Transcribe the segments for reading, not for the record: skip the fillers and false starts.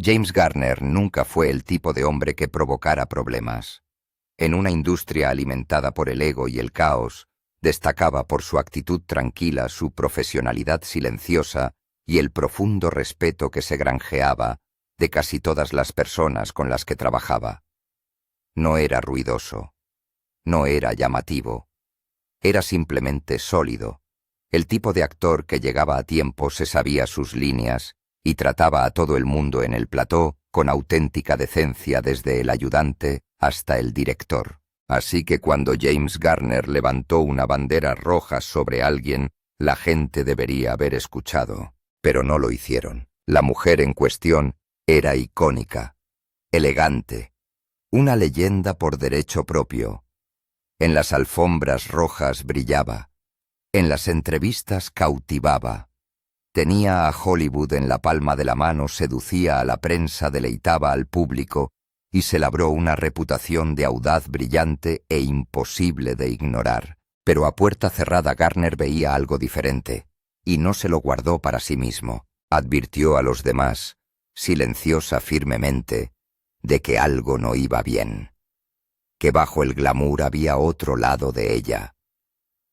James Garner nunca fue el tipo de hombre que provocara problemas. En una industria alimentada por el ego y el caos, destacaba por su actitud tranquila, su profesionalidad silenciosa y el profundo respeto que se granjeaba de casi todas las personas con las que trabajaba. No era ruidoso, no era llamativo, era simplemente sólido, el tipo de actor que llegaba a tiempo, se sabía sus líneas y trataba a todo el mundo en el plató con auténtica decencia, desde el ayudante hasta el director. Así que cuando James Garner levantó una bandera roja sobre alguien, la gente debería haber escuchado, pero no lo hicieron. La mujer en cuestión era icónica, elegante, una leyenda por derecho propio. En las alfombras rojas brillaba, en las entrevistas cautivaba. Tenía a Hollywood en la palma de la mano, seducía a la prensa, deleitaba al público y se labró una reputación de audaz brillante e imposible de ignorar. Pero a puerta cerrada Garner veía algo diferente, y no se lo guardó para sí mismo. Advirtió a los demás, silenciosa firmemente, de que algo no iba bien, que bajo el glamour había otro lado de ella,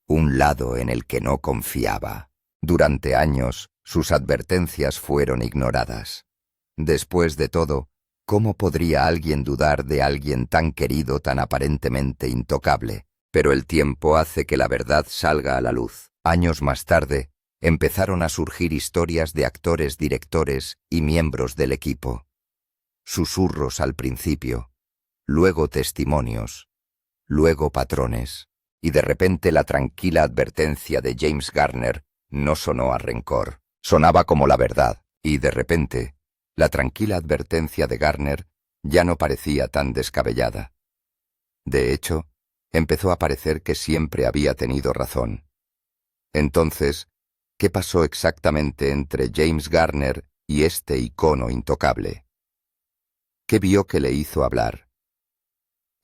un lado en el que no confiaba. Durante años, sus advertencias fueron ignoradas. Después de todo, ¿cómo podría alguien dudar de alguien tan querido, tan aparentemente intocable? Pero el tiempo hace que la verdad salga a la luz. Años más tarde, empezaron a surgir historias de actores, directores y miembros del equipo. Susurros al principio, luego testimonios, luego patrones, y de repente la tranquila advertencia de James Garner no sonó a rencor, sonaba como la verdad, y de repente, la tranquila advertencia de Garner ya no parecía tan descabellada. De hecho, empezó a parecer que siempre había tenido razón. Entonces, ¿qué pasó exactamente entre James Garner y este icono intocable? ¿Qué vio que le hizo hablar?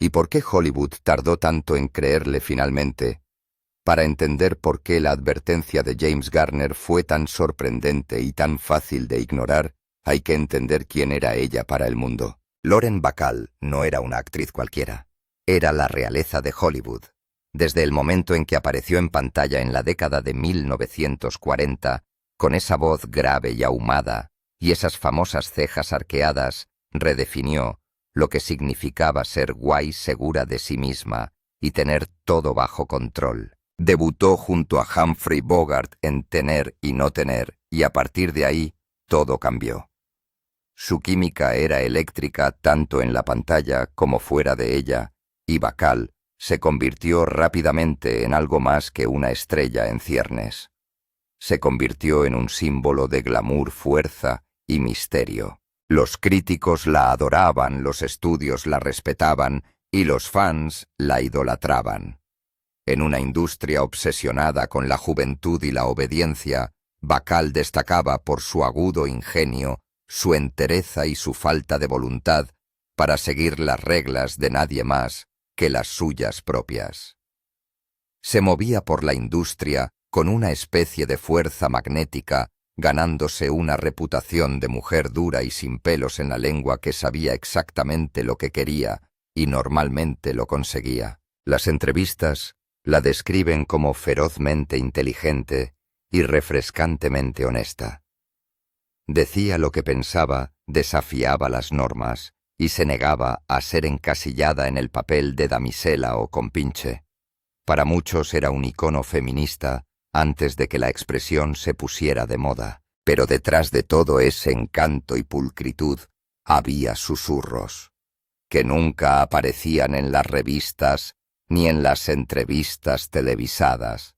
¿Y por qué Hollywood tardó tanto en creerle finalmente? Para entender por qué la advertencia de James Garner fue tan sorprendente y tan fácil de ignorar, hay que entender quién era ella para el mundo. Lauren Bacall no era una actriz cualquiera. Era la realeza de Hollywood. Desde el momento en que apareció en pantalla en la década de 1940, con esa voz grave y ahumada y esas famosas cejas arqueadas, redefinió lo que significaba ser guay, segura de sí misma y tener todo bajo control. Debutó junto a Humphrey Bogart en Tener y no tener, y a partir de ahí todo cambió. Su química era eléctrica tanto en la pantalla como fuera de ella, y Bacall se convirtió rápidamente en algo más que una estrella en ciernes. Se convirtió en un símbolo de glamour, fuerza y misterio. Los críticos la adoraban, los estudios la respetaban y los fans la idolatraban. En una industria obsesionada con la juventud y la obediencia, Bacall destacaba por su agudo ingenio, su entereza y su falta de voluntad para seguir las reglas de nadie más que las suyas propias. Se movía por la industria con una especie de fuerza magnética, ganándose una reputación de mujer dura y sin pelos en la lengua, que sabía exactamente lo que quería y normalmente lo conseguía. Las entrevistas la describen como ferozmente inteligente y refrescantemente honesta. Decía lo que pensaba, desafiaba las normas y se negaba a ser encasillada en el papel de damisela o compinche. Para muchos era un icono feminista antes de que la expresión se pusiera de moda, pero detrás de todo ese encanto y pulcritud había susurros, que nunca aparecían en las revistas ni en las entrevistas televisadas.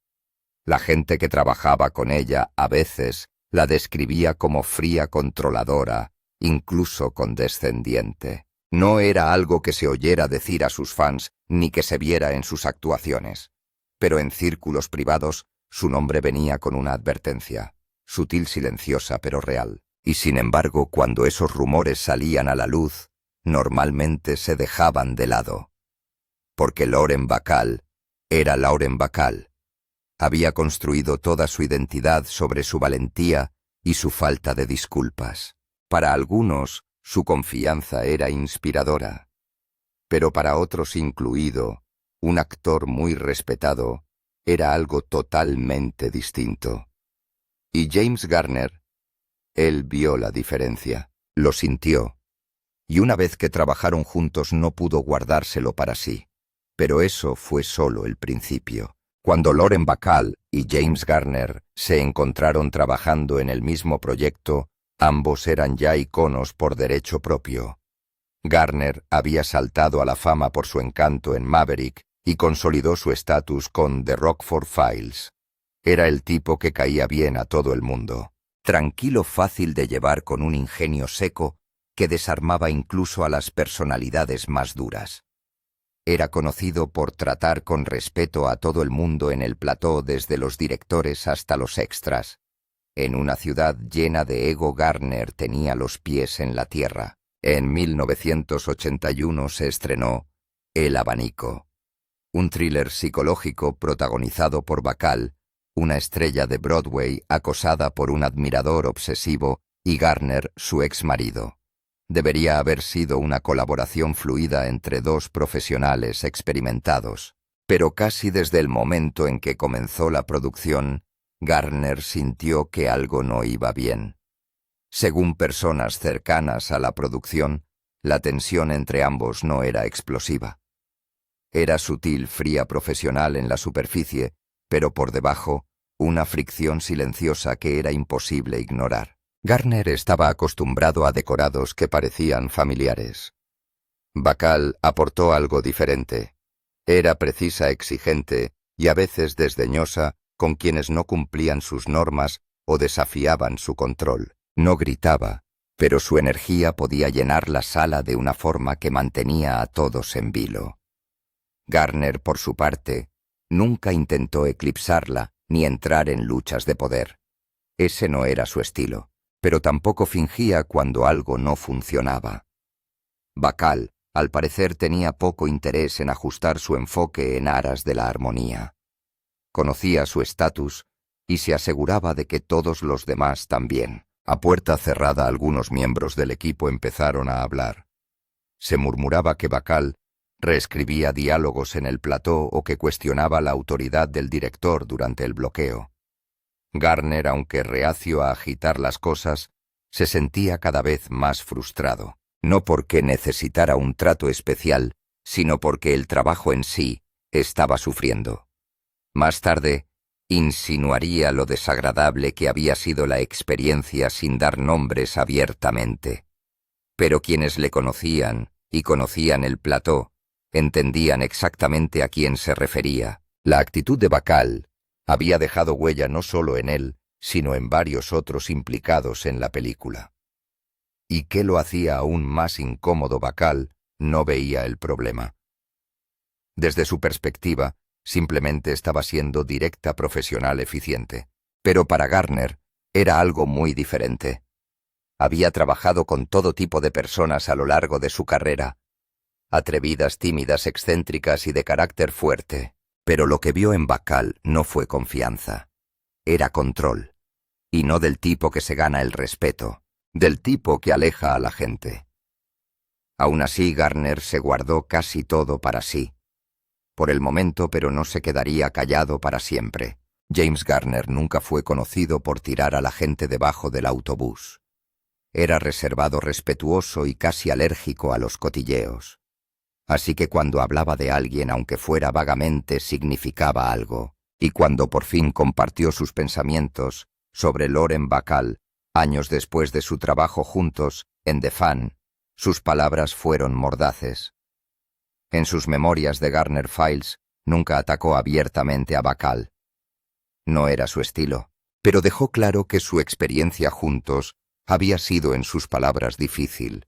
La gente que trabajaba con ella a veces la describía como fría, controladora, incluso condescendiente. No era algo que se oyera decir a sus fans ni que se viera en sus actuaciones, pero en círculos privados su nombre venía con una advertencia, sutil, silenciosa, pero real. Y sin embargo, cuando esos rumores salían a la luz, normalmente se dejaban de lado. Porque Lauren Bacall era Lauren Bacall. Había construido toda su identidad sobre su valentía y su falta de disculpas. Para algunos, Su confianza era inspiradora. Pero para otros, incluido un actor muy respetado, era algo totalmente distinto. Y James Garner, él vio la diferencia, lo sintió. Y una vez que trabajaron juntos no pudo guardárselo para sí. Pero eso fue solo el principio. Cuando Lauren Bacall y James Garner se encontraron trabajando en el mismo proyecto, ambos eran ya iconos por derecho propio. Garner había saltado a la fama por su encanto en Maverick y consolidó su estatus con The Rockford Files. Era el tipo que caía bien a todo el mundo. Tranquilo, fácil de llevar, con un ingenio seco que desarmaba incluso a las personalidades más duras. Era conocido por tratar con respeto a todo el mundo en el plató, desde los directores hasta los extras. En una ciudad llena de ego, Garner tenía los pies en la tierra. En 1981 se estrenó El abanico, un thriller psicológico protagonizado por Bacall, una estrella de Broadway acosada por un admirador obsesivo, y Garner, su exmarido. Debería haber sido una colaboración fluida entre dos profesionales experimentados, pero casi desde el momento en que comenzó la producción, Garner sintió que algo no iba bien. Según personas cercanas a la producción, la tensión entre ambos no era explosiva. Era sutil, fría, profesional en la superficie, pero por debajo, una fricción silenciosa que era imposible ignorar. Garner estaba acostumbrado a decorados que parecían familiares. Bacall aportó algo diferente. Era precisa, exigente y a veces desdeñosa con quienes no cumplían sus normas o desafiaban su control. No gritaba, pero su energía podía llenar la sala de una forma que mantenía a todos en vilo. Garner, por su parte, nunca intentó eclipsarla ni entrar en luchas de poder. Ese no era su estilo, pero tampoco fingía cuando algo no funcionaba. Bacall, al parecer, tenía poco interés en ajustar su enfoque en aras de la armonía. Conocía su estatus y se aseguraba de que todos los demás también. A puerta cerrada, algunos miembros del equipo empezaron a hablar. Se murmuraba que Bacall reescribía diálogos en el plató o que cuestionaba la autoridad del director durante el bloqueo. Garner, aunque reacio a agitar las cosas, se sentía cada vez más frustrado, no porque necesitara un trato especial, sino porque el trabajo en sí estaba sufriendo. Más tarde, insinuaría lo desagradable que había sido la experiencia sin dar nombres abiertamente. Pero quienes le conocían y conocían el plató entendían exactamente a quién se refería. La actitud de Bacall había dejado huella no solo en él, sino en varios otros implicados en la película. ¿Y qué lo hacía aún más incómodo? Bacall no veía el problema. Desde su perspectiva, simplemente estaba siendo directa, profesional, eficiente. Pero para Garner era algo muy diferente. Había trabajado con todo tipo de personas a lo largo de su carrera, atrevidas, tímidas, excéntricas y de carácter fuerte. Pero lo que vio en Bacall no fue confianza, era control. Y no del tipo que se gana el respeto, del tipo que aleja a la gente. Aún así, Garner se guardó casi todo para sí. Por el momento, pero no se quedaría callado para siempre. James Garner nunca fue conocido por tirar a la gente debajo del autobús. Era reservado, respetuoso y casi alérgico a los cotilleos. Así que cuando hablaba de alguien, aunque fuera vagamente, significaba algo. Y cuando por fin compartió sus pensamientos sobre Lauren Bacall, años después de su trabajo juntos en The Fan, sus palabras fueron mordaces. En sus memorias de Garner Files, nunca atacó abiertamente a Bacall. No era su estilo, pero dejó claro que su experiencia juntos había sido, en sus palabras, difícil.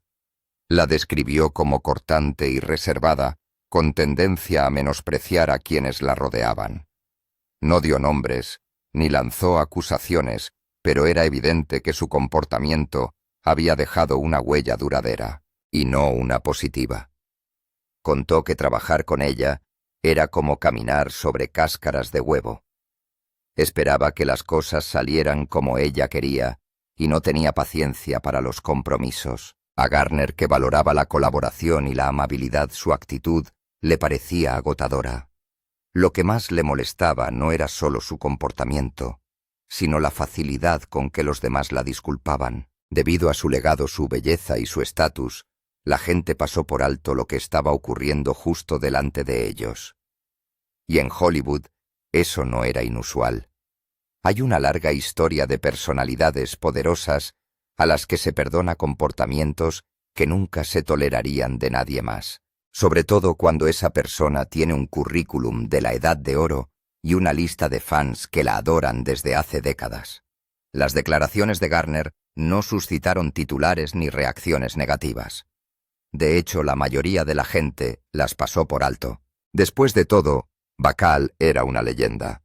La describió como cortante y reservada, con tendencia a menospreciar a quienes la rodeaban. No dio nombres, ni lanzó acusaciones, pero era evidente que su comportamiento había dejado una huella duradera, y no una positiva. Contó que trabajar con ella era como caminar sobre cáscaras de huevo. Esperaba que las cosas salieran como ella quería, y no tenía paciencia para los compromisos. A Garner, que valoraba la colaboración y la amabilidad, su actitud le parecía agotadora. Lo que más le molestaba no era solo su comportamiento, sino la facilidad con que los demás la disculpaban. Debido a su legado, su belleza y su estatus, la gente pasó por alto lo que estaba ocurriendo justo delante de ellos. Y en Hollywood, eso no era inusual. Hay una larga historia de personalidades poderosas a las que se perdona comportamientos que nunca se tolerarían de nadie más, sobre todo cuando esa persona tiene un currículum de la Edad de Oro y una lista de fans que la adoran desde hace décadas. Las declaraciones de Garner no suscitaron titulares ni reacciones negativas. De hecho, la mayoría de la gente las pasó por alto. Después de todo, Bacall era una leyenda.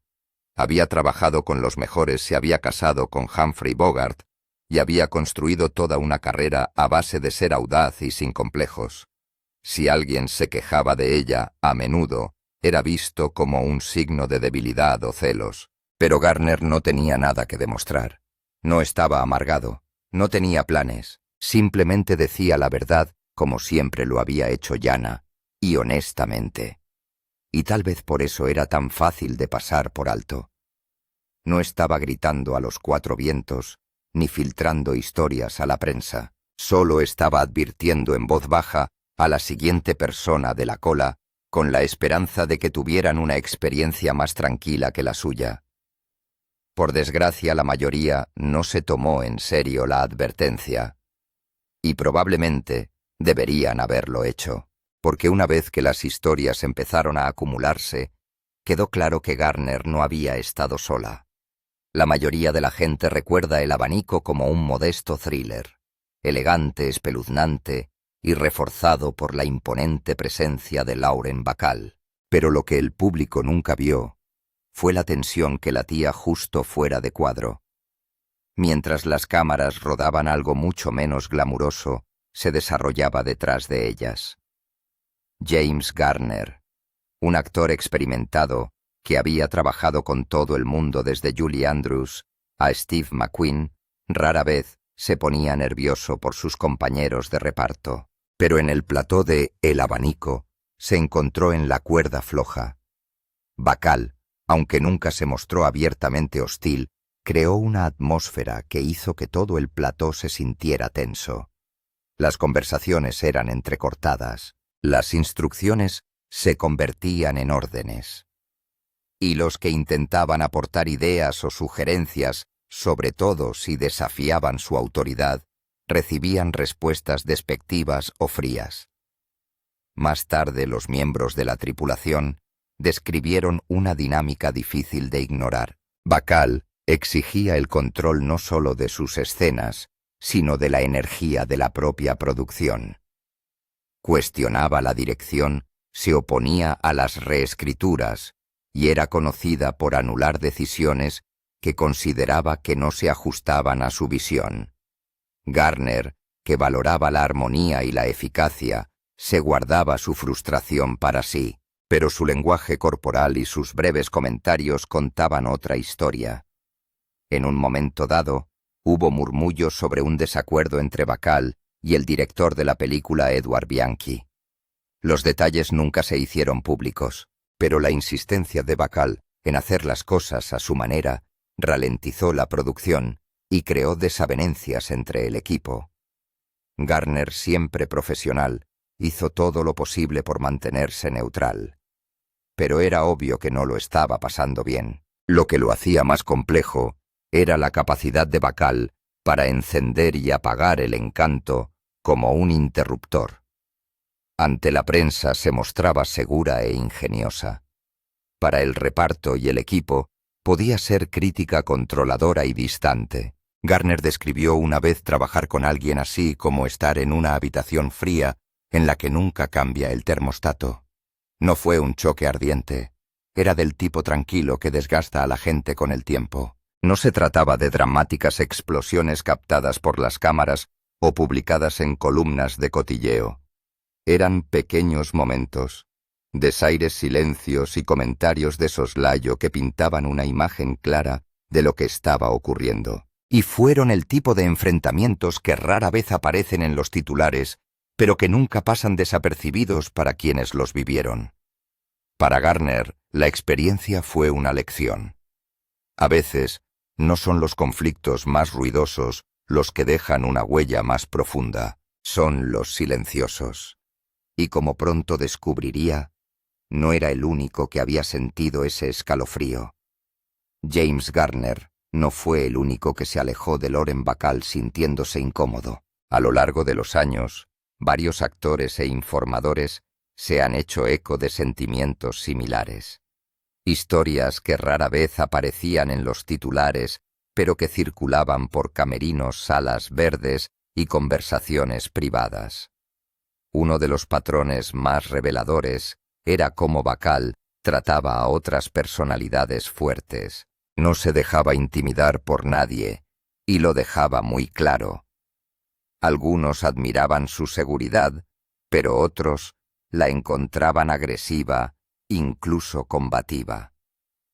Había trabajado con los mejores, se había casado con Humphrey Bogart y había construido toda una carrera a base de ser audaz y sin complejos. Si alguien se quejaba de ella, a menudo, era visto como un signo de debilidad o celos. Pero Garner no tenía nada que demostrar. No estaba amargado, no tenía planes, simplemente decía la verdad como siempre lo había hecho llana y honestamente. Y tal vez por eso era tan fácil de pasar por alto. No estaba gritando a los cuatro vientos, ni filtrando historias a la prensa. Solo estaba advirtiendo en voz baja a la siguiente persona de la cola, con la esperanza de que tuvieran una experiencia más tranquila que la suya. Por desgracia, la mayoría no se tomó en serio la advertencia. Y probablemente deberían haberlo hecho, porque una vez que las historias empezaron a acumularse, quedó claro que Garner no había estado sola. La mayoría de la gente recuerda El Abanico como un modesto thriller, elegante, espeluznante y reforzado por la imponente presencia de Lauren Bacall. Pero lo que el público nunca vio fue la tensión que latía justo fuera de cuadro. Mientras las cámaras rodaban algo mucho menos glamuroso, se desarrollaba detrás de ellas. James Garner, un actor experimentado que había trabajado con todo el mundo desde Julie Andrews a Steve McQueen, rara vez se ponía nervioso por sus compañeros de reparto. Pero en el plató de El Abanico se encontró en la cuerda floja. Bacall, aunque nunca se mostró abiertamente hostil, creó una atmósfera que hizo que todo el plató se sintiera tenso. Las conversaciones eran entrecortadas, las instrucciones se convertían en órdenes. Y los que intentaban aportar ideas o sugerencias, sobre todo si desafiaban su autoridad, recibían respuestas despectivas o frías. Más tarde, los miembros de la tripulación describieron una dinámica difícil de ignorar. Bacall exigía el control no solo de sus escenas, sino de la energía de la propia producción. Cuestionaba la dirección, se oponía a las reescrituras y era conocida por anular decisiones que consideraba que no se ajustaban a su visión. Garner, que valoraba la armonía y la eficacia, se guardaba su frustración para sí, pero su lenguaje corporal y sus breves comentarios contaban otra historia. En un momento dado, hubo murmullos sobre un desacuerdo entre Bacall y el director de la película, Edward Bianchi. Los detalles nunca se hicieron públicos, pero la insistencia de Bacall en hacer las cosas a su manera ralentizó la producción y creó desavenencias entre el equipo. Garner, siempre profesional, hizo todo lo posible por mantenerse neutral. Pero era obvio que no lo estaba pasando bien. Lo que lo hacía más complejo era la capacidad de Bacall para encender y apagar el encanto como un interruptor. Ante la prensa se mostraba segura e ingeniosa. Para el reparto y el equipo podía ser crítica, controladora y distante. Garner describió una vez trabajar con alguien así como estar en una habitación fría en la que nunca cambia el termostato. No fue un choque ardiente. Era del tipo tranquilo que desgasta a la gente con el tiempo. No se trataba de dramáticas explosiones captadas por las cámaras o publicadas en columnas de cotilleo. Eran pequeños momentos, desaires silencios y comentarios de soslayo que pintaban una imagen clara de lo que estaba ocurriendo. y fueron el tipo de enfrentamientos que rara vez aparecen en los titulares, pero que nunca pasan desapercibidos para quienes los vivieron. Para Garner, la experiencia fue una lección. A veces, no son los conflictos más ruidosos los que dejan una huella más profunda, son los silenciosos. Y como pronto descubriría, no era el único que había sentido ese escalofrío. James Garner no fue el único que se alejó de Lauren Bacall sintiéndose incómodo. A lo largo de los años, varios actores e informadores se han hecho eco de sentimientos similares. Historias que rara vez aparecían en los titulares, pero que circulaban por camerinos, salas verdes y conversaciones privadas. Uno de los patrones más reveladores era cómo Bacall trataba a otras personalidades fuertes. No se dejaba intimidar por nadie, y lo dejaba muy claro. Algunos admiraban su seguridad, pero otros la encontraban agresiva, incluso combativa.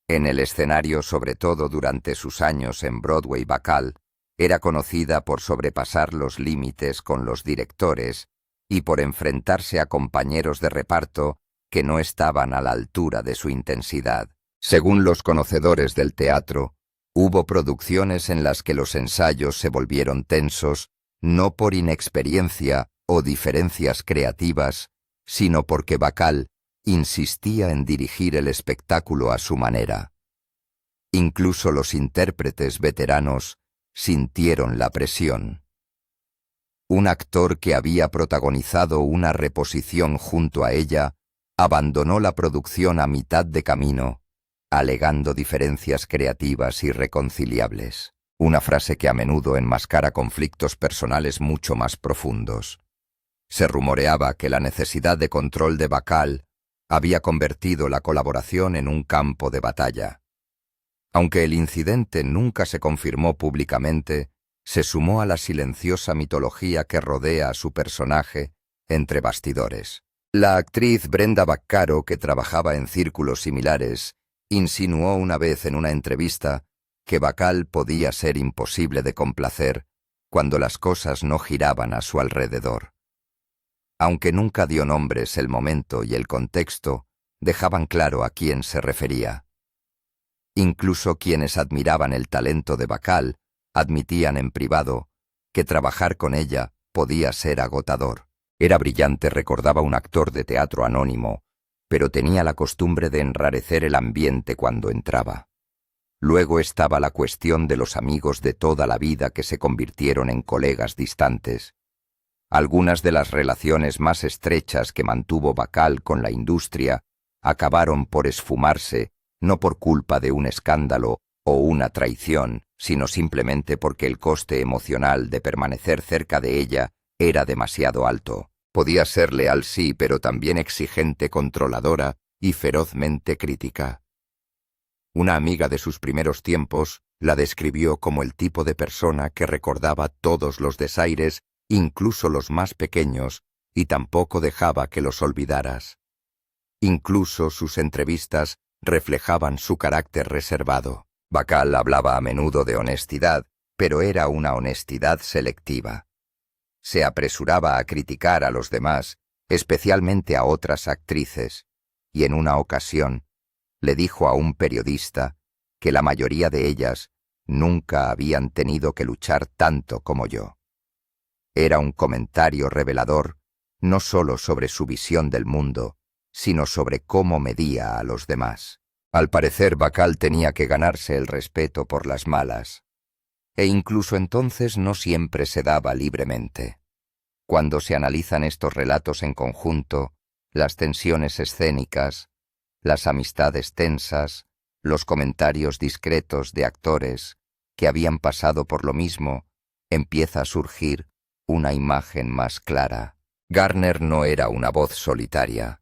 En el escenario, sobre todo durante sus años en Broadway, Bacall era conocida por sobrepasar los límites con los directores y por enfrentarse a compañeros de reparto que no estaban a la altura de su intensidad. Según los conocedores del teatro, hubo producciones en las que los ensayos se volvieron tensos, no por inexperiencia o diferencias creativas, sino porque Bacall insistía en dirigir el espectáculo a su manera. Incluso los intérpretes veteranos sintieron la presión. Un actor que había protagonizado una reposición junto a ella abandonó la producción a mitad de camino, alegando diferencias creativas irreconciliables, una frase que a menudo enmascara conflictos personales mucho más profundos. Se rumoreaba que la necesidad de control de Bacall había convertido la colaboración en un campo de batalla. Aunque el incidente nunca se confirmó públicamente, se sumó a la silenciosa mitología que rodea a su personaje entre bastidores. La actriz Brenda Vaccaro, que trabajaba en círculos similares, insinuó una vez en una entrevista que Bacall podía ser imposible de complacer cuando las cosas no giraban a su alrededor. Aunque nunca dio nombres, el momento y el contexto dejaban claro a quién se refería. Incluso quienes admiraban el talento de Bacall admitían en privado que trabajar con ella podía ser agotador. Era brillante, recordaba un actor de teatro anónimo, pero tenía la costumbre de enrarecer el ambiente cuando entraba. Luego estaba la cuestión de los amigos de toda la vida que se convirtieron en colegas distantes. Algunas de las relaciones más estrechas que mantuvo Bacall con la industria acabaron por esfumarse, no por culpa de un escándalo o una traición, sino simplemente porque el coste emocional de permanecer cerca de ella era demasiado alto. Podía ser leal, sí, pero también exigente, controladora y ferozmente crítica. Una amiga de sus primeros tiempos la describió como el tipo de persona que recordaba todos los desaires, incluso los más pequeños, y tampoco dejaba que los olvidaras. Incluso sus entrevistas reflejaban su carácter reservado. Bacall hablaba a menudo de honestidad, pero era una honestidad selectiva. Se apresuraba a criticar a los demás, especialmente a otras actrices, y en una ocasión le dijo a un periodista que la mayoría de ellas nunca habían tenido que luchar tanto como yo. Era un comentario revelador, no solo sobre su visión del mundo, sino sobre cómo medía a los demás. Al parecer, Bacall tenía que ganarse el respeto por las malas, e incluso entonces no siempre se daba libremente. Cuando se analizan estos relatos en conjunto, las tensiones escénicas, las amistades tensas, los comentarios discretos de actores que habían pasado por lo mismo, empieza a surgir una imagen más clara. Garner no era una voz solitaria.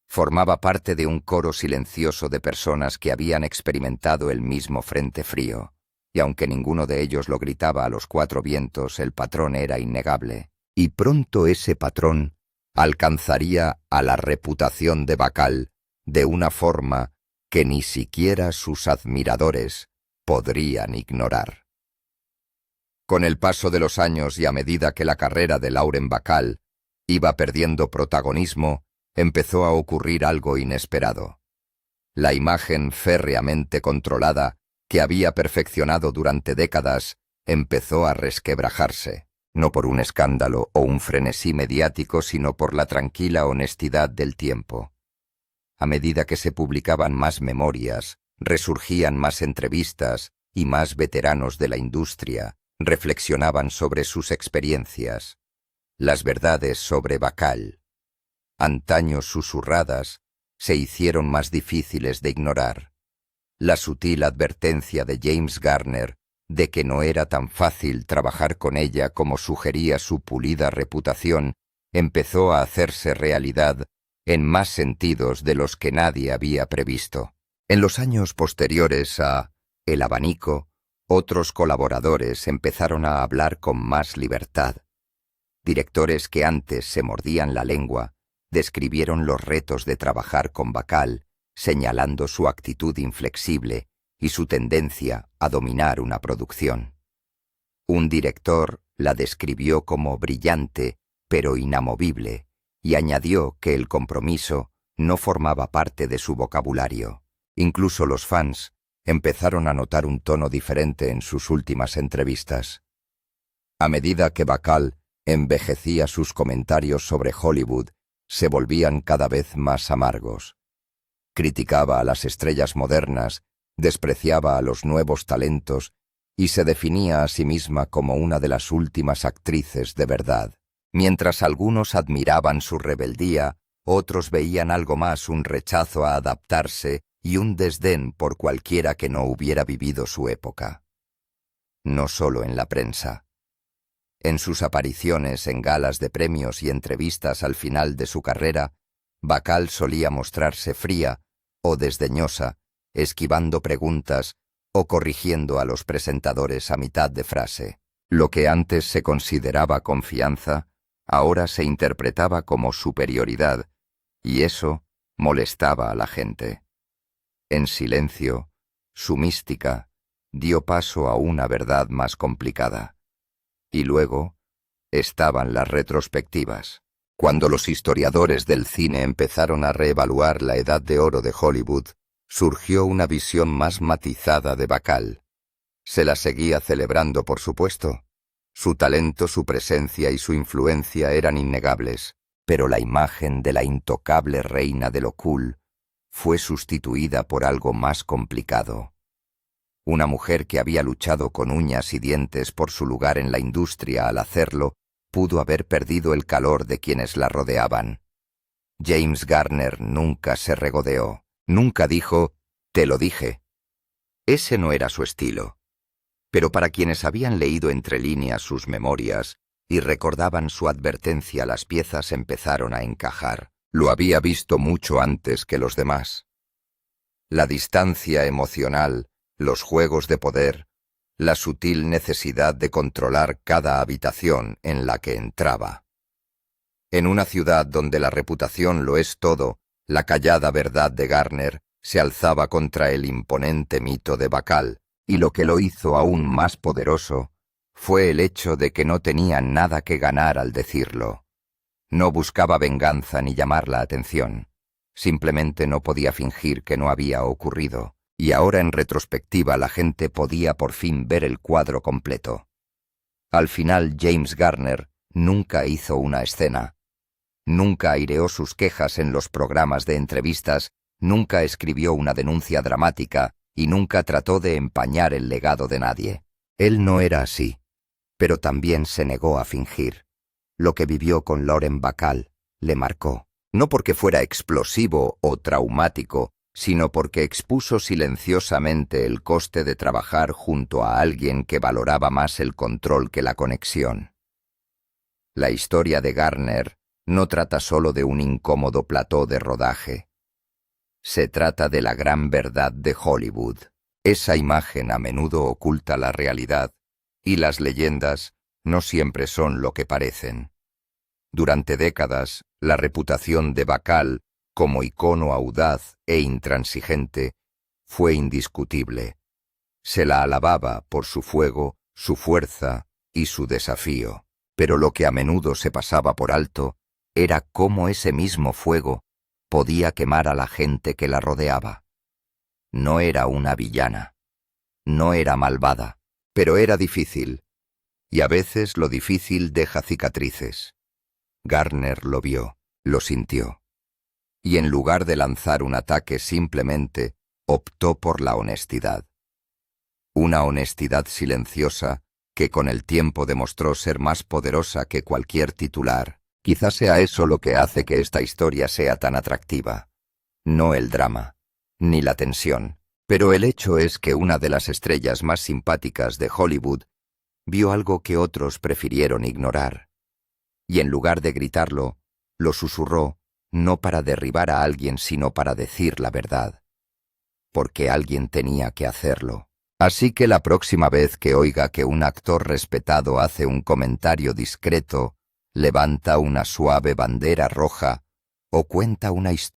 Formaba parte de un coro silencioso de personas que habían experimentado el mismo frente frío, y aunque ninguno de ellos lo gritaba a los cuatro vientos, el patrón era innegable. Y pronto ese patrón alcanzaría a la reputación de Bacall de una forma que ni siquiera sus admiradores podrían ignorar. Con el paso de los años y a medida que la carrera de Lauren Bacall iba perdiendo protagonismo, empezó a ocurrir algo inesperado. La imagen férreamente controlada que había perfeccionado durante décadas empezó a resquebrajarse, no por un escándalo o un frenesí mediático, sino por la tranquila honestidad del tiempo. A medida que se publicaban más memorias, resurgían más entrevistas y más veteranos de la industria reflexionaban sobre sus experiencias. Las verdades sobre Bacall, antaño susurradas, se hicieron más difíciles de ignorar. La sutil advertencia de James Garner de que no era tan fácil trabajar con ella como sugería su pulida reputación empezó a hacerse realidad en más sentidos de los que nadie había previsto. En los años posteriores a El Abanico, otros colaboradores empezaron a hablar con más libertad. Directores que antes se mordían la lengua describieron los retos de trabajar con Bacall, señalando su actitud inflexible y su tendencia a dominar una producción. Un director la describió como brillante, pero inamovible, y añadió que el compromiso no formaba parte de su vocabulario. Incluso los fans empezaron a notar un tono diferente en sus últimas entrevistas. A medida que Bacall envejecía, sus comentarios sobre Hollywood se volvían cada vez más amargos. Criticaba a las estrellas modernas, despreciaba a los nuevos talentos y se definía a sí misma como una de las últimas actrices de verdad. Mientras algunos admiraban su rebeldía, otros veían algo más, un rechazo a adaptarse y un desdén por cualquiera que no hubiera vivido su época. No solo en la prensa. En sus apariciones en galas de premios y entrevistas al final de su carrera, Bacall solía mostrarse fría o desdeñosa, esquivando preguntas o corrigiendo a los presentadores a mitad de frase. Lo que antes se consideraba confianza, ahora se interpretaba como superioridad, y eso molestaba a la gente. En silencio, su mística dio paso a una verdad más complicada. Y luego estaban las retrospectivas. Cuando los historiadores del cine empezaron a reevaluar la edad de oro de Hollywood, surgió una visión más matizada de Bacall. Se la seguía celebrando, por supuesto. Su talento, su presencia y su influencia eran innegables, pero la imagen de la intocable reina de lo cool fue sustituida por algo más complicado. Una mujer que había luchado con uñas y dientes por su lugar en la industria al hacerlo, pudo haber perdido el calor de quienes la rodeaban. James Garner nunca se regodeó, nunca dijo, «Te lo dije». Ese no era su estilo. Pero para quienes habían leído entre líneas sus memorias y recordaban su advertencia, las piezas empezaron a encajar. Lo había visto mucho antes que los demás. La distancia emocional, los juegos de poder, la sutil necesidad de controlar cada habitación en la que entraba. En una ciudad donde la reputación lo es todo, la callada verdad de Garner se alzaba contra el imponente mito de Bacall, y lo que lo hizo aún más poderoso fue el hecho de que no tenía nada que ganar al decirlo. No buscaba venganza ni llamar la atención. Simplemente no podía fingir que no había ocurrido. Y ahora en retrospectiva la gente podía por fin ver el cuadro completo. Al final James Garner nunca hizo una escena. Nunca aireó sus quejas en los programas de entrevistas, nunca escribió una denuncia dramática y nunca trató de empañar el legado de nadie. Él no era así, pero también se negó a fingir. Lo que vivió con Lauren Bacall le marcó, no porque fuera explosivo o traumático, sino porque expuso silenciosamente el coste de trabajar junto a alguien que valoraba más el control que la conexión. La historia de Garner no trata solo de un incómodo plató de rodaje. Se trata de la gran verdad de Hollywood. Esa imagen a menudo oculta la realidad, y las leyendas no siempre son lo que parecen. Durante décadas, la reputación de Bacall como icono audaz e intransigente fue indiscutible. Se la alababa por su fuego, su fuerza y su desafío. Pero lo que a menudo se pasaba por alto era cómo ese mismo fuego podía quemar a la gente que la rodeaba. No era una villana, no era malvada, pero era difícil, y a veces lo difícil deja cicatrices. Garner lo vio, lo sintió, y en lugar de lanzar un ataque simplemente, optó por la honestidad. Una honestidad silenciosa que con el tiempo demostró ser más poderosa que cualquier titular. Quizás sea eso lo que hace que esta historia sea tan atractiva. No el drama, ni la tensión, pero el hecho es que una de las estrellas más simpáticas de Hollywood vio algo que otros prefirieron ignorar. Y en lugar de gritarlo, lo susurró, no para derribar a alguien, sino para decir la verdad. Porque alguien tenía que hacerlo. Así que la próxima vez que oiga que un actor respetado hace un comentario discreto, levanta una suave bandera roja o cuenta una historia